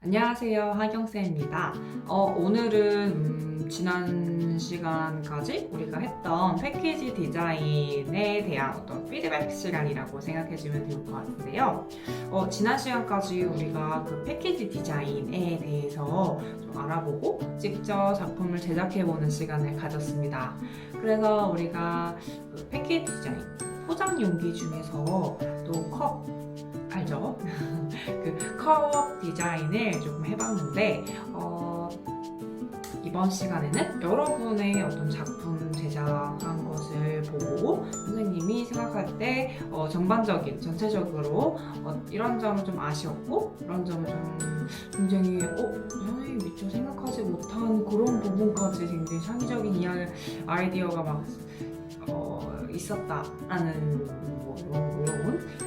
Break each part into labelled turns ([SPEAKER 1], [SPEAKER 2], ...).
[SPEAKER 1] 안녕하세요, 하경쌤입니다. 오늘은 지난 시간까지 우리가 했던 패키지 디자인에 대한 어떤 피드백 시간이라고 생각해주면 좋을 것 같은데요. 지난 시간까지 우리가 그 패키지 디자인에 대해서 좀 알아보고 직접 작품을 제작해보는 시간을 가졌습니다. 그래서 우리가 그 패키지 디자인, 포장 용기 중에서 또 컵, 알죠? 그 컵 디자인을 조금 해봤는데 이번 시간에는 여러분의 어떤 작품 제작한 것을 보고 선생님이 생각할 때 전반적인, 전체적으로 이런 점은 좀 아쉬웠고 이런 점은 좀 굉장히 선생님이 미처 생각하지 못한 그런 부분까지 굉장히 창의적인 아이디어가 막 있었다라는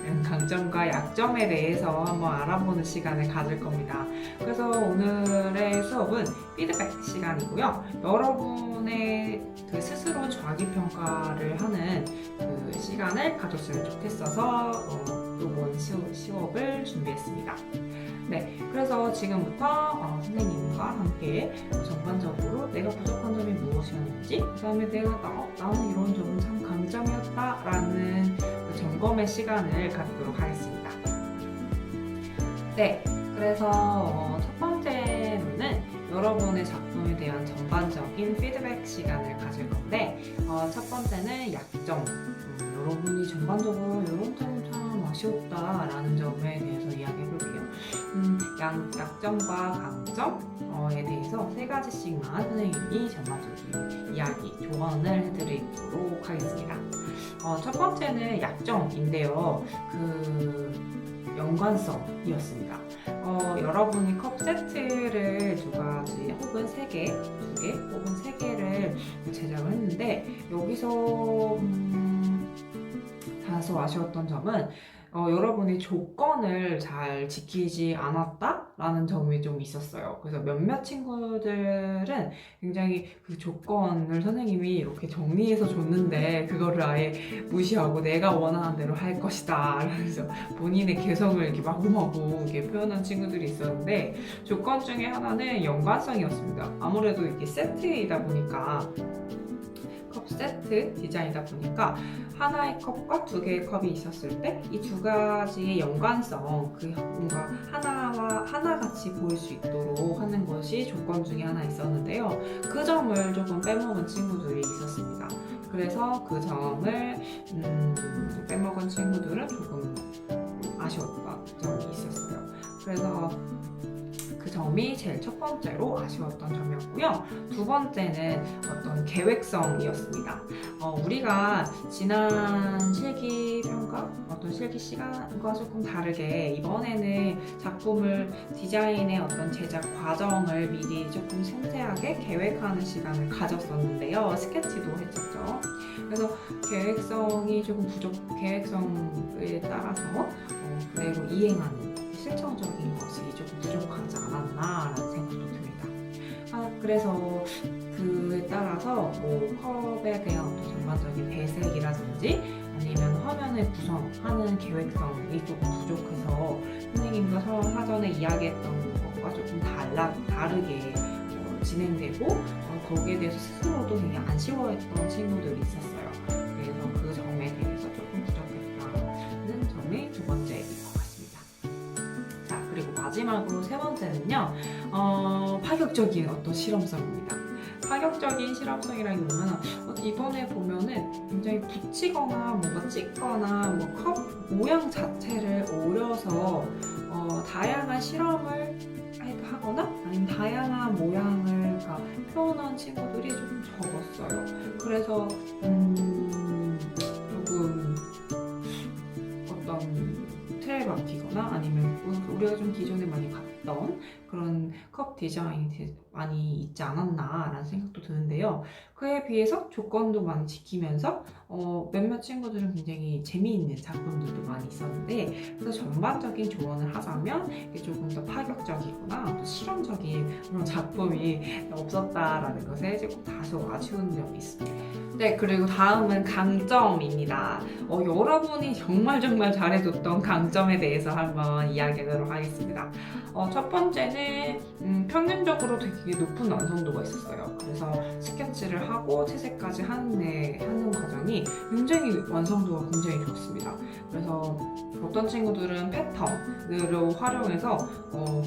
[SPEAKER 1] 이런 강점과 약점에 대해서 한번 알아보는 시간을 가질 겁니다. 그래서 오늘의 수업은 피드백 시간이고요. 여러분의 그 스스로 자기평가를 하는 그 시간을 가졌으면 좋겠어서 이번 수업을 준비했습니다. 네, 그래서 지금부터 선생님과 함께 전반적으로 내가 부족한 점이 무엇이었는지, 그 다음에 나는 이런 점은 참 강점이었다라는 그 점검의 시간을 갖도록 하겠습니다. 네, 그래서 첫 번째로는 여러분의 작품에 대한 전반적인 피드백 시간을 가질 건데, 첫 번째는 약점. 여러분이 전반적으로 이런 점은 참 아쉬웠다라는 점에 대해서 이야기해 볼게요. 약점과 강점에 대해서 세 가지씩만 선생님이 전반적인 이야기, 조언을 해드리도록 하겠습니다. 첫 번째는 약점인데요. 그 연관성이었습니다. 여러분이 컵 세트를 두 가지 혹은 두 개 혹은 세 개를 제작을 했는데 여기서 다소 아쉬웠던 점은 여러분이 조건을 잘 지키지 않았다라는 점이 좀 있었어요. 그래서 몇몇 친구들은 굉장히 그 조건을 선생님이 이렇게 정리해서 줬는데 그거를 아예 무시하고 내가 원하는 대로 할 것이다. 그래서 본인의 개성을 이렇게 마구마구 이렇게 표현한 친구들이 있었는데 조건 중에 하나는 연관성이었습니다. 아무래도 이게 세트이다 보니까 컵 세트 디자인이다 보니까 하나의 컵과 두 개의 컵이 있었을 때 이 두 가지의 연관성, 그 뭔가 하나와 하나같이 보일 수 있도록 하는 것이 조건 중에 하나 있었는데요. 그 점을 조금 빼먹은 친구들이 있었습니다. 그래서 그 점을 빼먹은 친구들은 조금 아쉬웠던 점이 있었어요. 그래서 그 점이 제일 첫 번째로 아쉬웠던 점이었고요. 두 번째는 어떤 계획성이었습니다. 우리가 지난 실기평가, 어떤 실기 시간과 조금 다르게 이번에는 작품을 디자인의 어떤 제작 과정을 미리 조금 상세하게 계획하는 시간을 가졌었는데요. 스케치도 했었죠. 그래서 계획성이 조금 계획성에 따라서 그대로 이행하는 실천적인 것이 조금 부족하지 않았나라는 생각도 듭니다. 그래서 그에 따라서 컵에 대한 어떤 전반적인 배색이라든지 아니면 화면을 구성하는 계획성이 조금 부족해서 선생님과 사전에 이야기했던 것과 조금 다르게 진행되고 거기에 대해서 스스로도 굉장히 아쉬워했던 친구들이 있었어요. 그래서 그 점에 대해서 조금 부족했다는 점이 두 번째인 것 같습니다. 자, 그리고 마지막으로 세 번째는요, 파격적인 어떤 실험성입니다. 파격적인 실험성이라기보면 이번에 보면은 굉장히 붙이거나 뭔가 찍거나 컵 모양 자체를 오려서 다양한 실험을 하거나 아니면 다양한 모양을 표현한 친구들이 조금 적었어요. 그래서 조금 어떤 틀에 박히거나 아니면 우리가 좀 기존에 많이 봤던 그런 컵 디자인에 많이 있지 않았나라는 생각도 드는데요. 그에 비해서 조건도 많이 지키면서 몇몇 친구들은 굉장히 재미있는 작품들도 많이 있었는데, 그래서 전반적인 조언을 하자면 이게 조금 더 파격적이거나 또 실험적인 그런 작품이 없었다라는 것에 조금 다소 아쉬운 점이 있습니다. 네, 그리고 다음은 강점입니다. 여러분이 정말 잘해줬던 강점에 대해서 한번 이야기하도록 하겠습니다. 첫 번째는 평균적으로 되게 높은 완성도가 있었어요. 그래서 스케치를 하고 채색까지 하는 과정이 굉장히 완성도가 굉장히 좋습니다. 그래서 어떤 친구들은 패턴으로 활용해서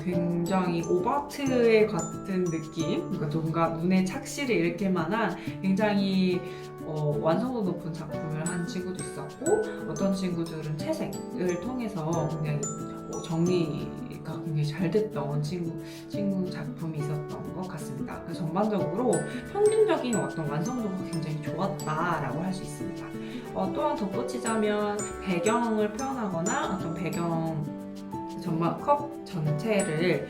[SPEAKER 1] 굉장히 오버트의 같은 느낌, 그러니까 뭔가 눈에 착시를 일으킬 만한 굉장히 완성도 높은 작품을 한 친구도 있었고, 어떤 친구들은 채색을 통해서 굉장히 정리가 굉장히 잘 됐던 친구 작품이 있었던 것 같습니다. 그래서 전반적으로 평균적인 어떤 완성도가 굉장히 좋았다라고 할 수 있습니다. 또한 덧붙이자면 배경을 표현하거나 어떤 배경 정말 컵 전체를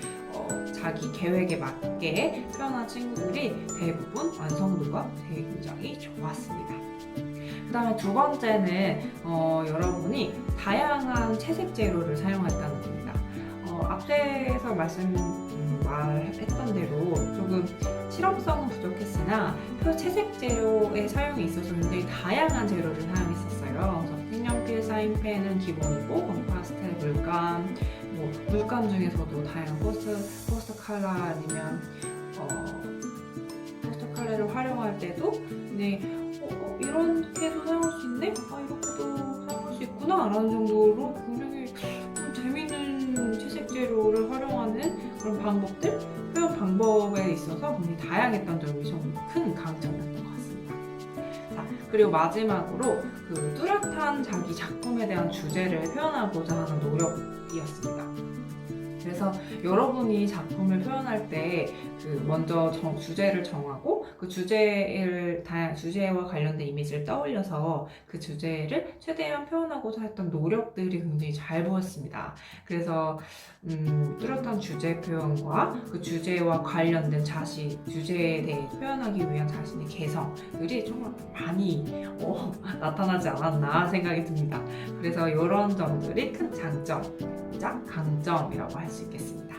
[SPEAKER 1] 자기 계획에 맞게 표현한 친구들이 대부분 완성도가 되게 굉장히 좋았습니다. 그 다음에 두 번째는 여러분이 다양한 채색 재료를 사용했다는 겁니다. 앞에서 말했던 대로 조금 실험성은 부족했으나 채색 재료의 사용에 있어서 굉장히 다양한 재료를 사용했었어요. 그래서 색연필, 사인펜은 기본이고 파스텔, 물감, 물감 중에서도 다양한 포스터 컬러 아니면 포스터 컬러를 활용할 때도 근데 이렇게도 사용할 수 있네? 이렇게도 사용할 수 있구나 라는 정도로 굉장히 재미있는 채색 재료를 활용하는 그런 방법들, 표현 방법에 있어서 굉장히 다양했던 점이 좀 큰 강점이었던 것 같습니다. 자, 그리고 마지막으로 그 뚜렷한 자기 작품에 대한 주제를 표현하고자 하는 노력이었습니다. 그래서 여러분이 작품을 표현할 때 먼저 주제를 정하고 그 주제와 관련된 이미지를 떠올려서 그 주제를 최대한 표현하고자 했던 노력들이 굉장히 잘 보였습니다. 그래서 뚜렷한 주제 표현과 그 주제와 관련된 주제에 대해 표현하기 위한 자신의 개성들이 정말 많이 나타나지 않았나 생각이 듭니다. 그래서 이런 점들이 큰 장점이자 강점이라고 할 수 있겠습니다.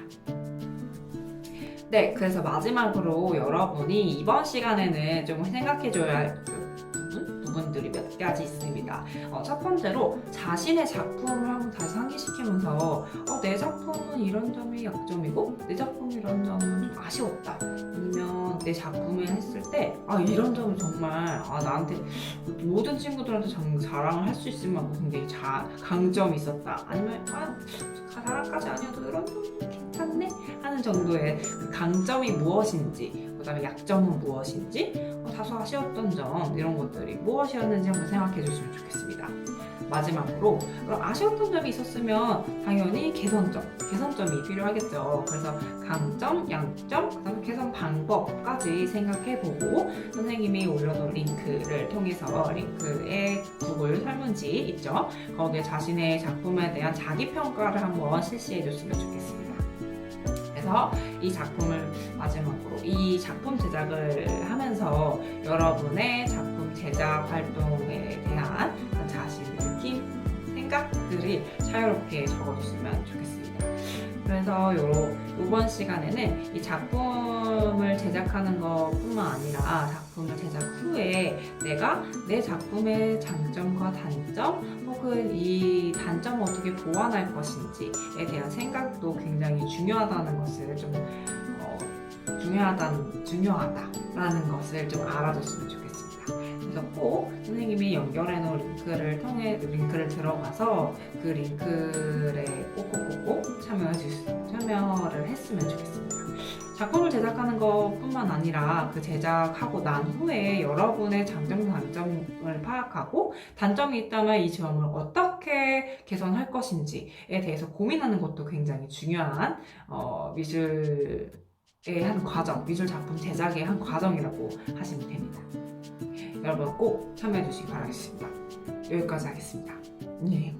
[SPEAKER 1] 네, 그래서 마지막으로 여러분이 이번 시간에는 좀 생각해줘야 할 부분들이 몇 가지 있습니다. 첫 번째로 자신의 작품을 한번 다시 상기시키면서 내 작품은 이런 점이 약점이고 내 작품이 이런 점은 좀 아쉬웠다. 아니면 내 작품을 했을 때 이런 점은 정말 나한테 모든 친구들한테 자랑을 할 수 있을 만큼 굉장히 강점이 있었다. 아니면 자랑까지 아니어도 이런 점은 괜찮네 하는 정도의 그 강점이 무엇인지, 그 다음에 약점은 무엇인지, 다소 아쉬웠던 점 이런 것들이 무엇이었는지 한번 생각해 주시면 좋겠습니다. 마지막으로 그럼 아쉬웠던 점이 있었으면 당연히 개선점이 필요하겠죠. 그래서 강점, 양점, 그다음에 개선 방법까지 생각해보고 선생님이 올려놓은 링크를 통해서 링크에 구글 설문지 있죠. 거기에 자신의 작품에 대한 자기평가를 한번 실시해줬으면 좋겠습니다. 그래서 이 작품을 마지막으로 이 작품 제작을 하면서 여러분의 작품 제작 활동에 대한 자신의 느낌, 생각들이 자유롭게 적어주시면 좋겠습니다. 그래서 이번 시간에는 이 작품을 제작하는 것뿐만 아니라 작품을 제작 후에 내가 내 작품의 장점과 단점 혹은 이 단점을 어떻게 보완할 것인지에 대한 생각도 굉장히 중요하다는 것을 중요하다라는 것을 좀 알아줬으면 좋겠습니다. 그래서 꼭 선생님이 연결해 놓은 링크를 들어가서 그 링크에 꼭꼭 참여를 했으면 좋겠습니다. 작품을 제작하는 것뿐만 아니라 그 제작하고 난 후에 여러분의 장점, 단점을 파악하고 단점이 있다면 이 점을 어떻게 개선할 것인지에 대해서 고민하는 것도 굉장히 중요한 미술의 한 과정, 미술 작품 제작의 한 과정이라고 하시면 됩니다. 여러분 꼭 참여해 주시기 바라겠습니다. 여기까지 하겠습니다. 네.